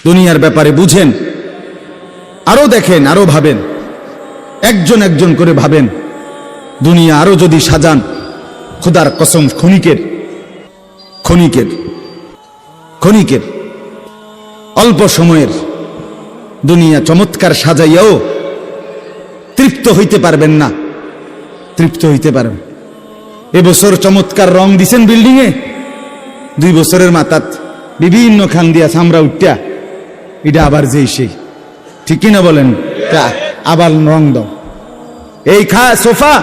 দুনিয়ার ব্যাপারে বুঝেন, আরো দেখেন, আরো ভাবেন, একজন একজন করে ভাবেন। দুনিয়া আরো যদি সাজান, খোদার কসম ক্ষণিকের ক্ষণিকের ক্ষণিকের অল্প সময়ের দুনিয়া চমৎকার সাজাইয়াও তৃপ্ত হইতে পারবেন না, তৃপ্ত হইতে পারবেন। এবছর চমৎকার রং দিছেন বিল্ডিং এ, 2 বছরের মাথাত বিভিন্ন খান দিয়া চামড়া উঠিয়া এটা আবার যেই সেই, ঠিক কিনা বলেন? আবার রং দাও। এই সোফা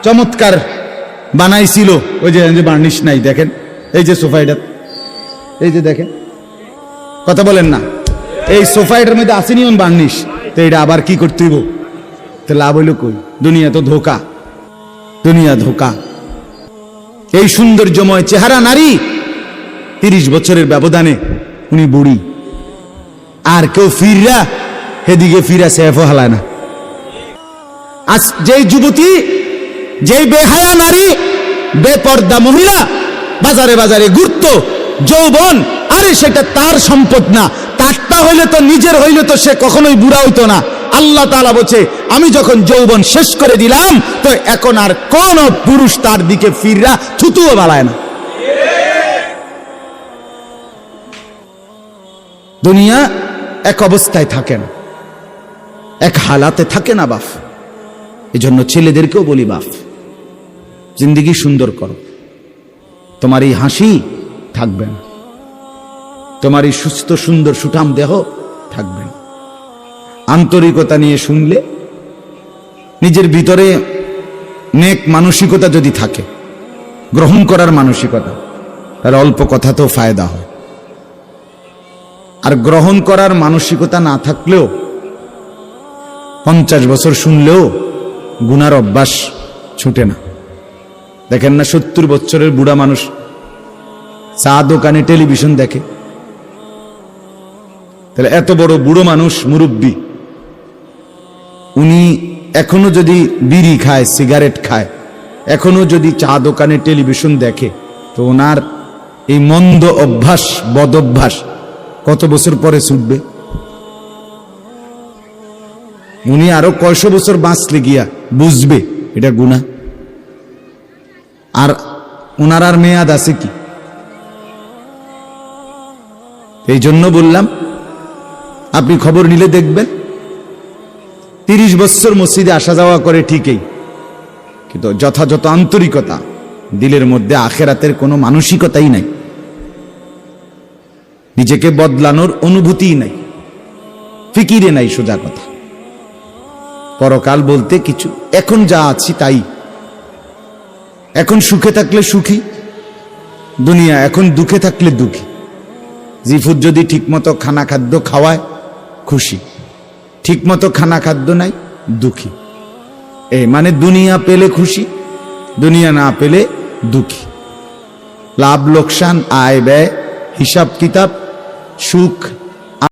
চমৎকার বানাইছিল, ওই যে বার্নিশ নাই, দেখেন এই যে সোফা, এটা এই যে দেখেন, কথা বলেন না, এই সোফা এটার মধ্যে আসেনি ওন বার্নিশ, তো এটা আবার কি করতে হইব? তো লাভ হইল কই? দুনিয়া তো ধোকা, দুনিয়া ধোকা। এই সৌন্দর্যময় চেহারা নারী 30 বছরের ব্যবধানে উনি বুড়ি, আর কেউ ফিররা সেদিকে ফিরা সেফ হালায় না। আজ যেই যুবতী, যেই বেহায়া নারী, বেপর্দা মহিলা বাজারে বাজারে ঘুরতো, যৌবন, আরে সেটা তার সম্পদ না, তারটা হইলে তো নিজের হইলে তো সে কখনোই বুড়া হইতো না। আল্লাহ তাআলা বলছে, আমি যখন যৌবন শেষ করে দিলাম, তো এখন আর কোন পুরুষ তার দিকে ফিররা থুতুও বালায় না। দুনিয়া এক অবস্থায় থাকে না, এক হালাতে থাকে না বাপ। এই জন্য ছেলেদেরকেও বলি, বাপ জিন্দেগি সুন্দর করো। তোমার এই হাসি থাকবে না, তোমার এই সুস্থ সুন্দর সুঠাম দেহ থাকবে না। আন্তরিকতা নিয়ে শুনলে, নিজের ভিতরে নেক মানসিকতা যদি থাকে, গ্রহণ করার মানসিকতা, তাহলে অল্প কথাতেও ফায়দা হয়। আর গ্রহণ করার মানসিকতা না থাকলেও 50 বছর শুনলেও গুনার অভ্যাস ছুটে না। দেখেন না, 70 বছরের বুড়া মানুষ চা দোকানে টেলিভিশন দেখে, তাহলে এত বড় বুড়ো মানুষ, মুরব্বী, উনি এখনো যদি বিড়ি খায়, সিগারেট খায়, এখনো যদি চা দোকানে টেলিভিশন দেখে, তো ওনার এই মন্দ অভ্যাস, বদ অভ্যাস কত বছর পরে ছুটবে? উনি আরো কয়শো বছর বাঁচলে গিয়া বুঝবে এটা গুনাহ। আর ওনার আর মেয়াদ আছে কি? এই জন্য বললাম, আপনি খবর নিলে দেখবেন 30 বছর মসজিদে আসা যাওয়া করে ঠিকই, কিন্তু যথাযথ আন্তরিকতা, দিলের মধ্যে আখেরাতের কোনো মানসিকতাই নাই, নিজেকে বদলানোর অনুভূতিই নাই, ফিকিরে নাই। সোজা কথা, পরকাল বলতে কিছু, এখন যা আছি তাই। এখন সুখে থাকলে সুখী দুনিয়া, এখন দুঃখে থাকলে দুঃখী। জিফুর যদি ঠিকমতো খানা খাদ্য খাওয়ায় খুশি, ঠিকমতো খানা খাদ্য নাই দুঃখী। এই মানে দুনিয়া পেলে খুশি, দুনিয়া না পেলে দুঃখী। লাভ লোকসান, আয় ব্যয়, হিসাব কিতাব, সুখ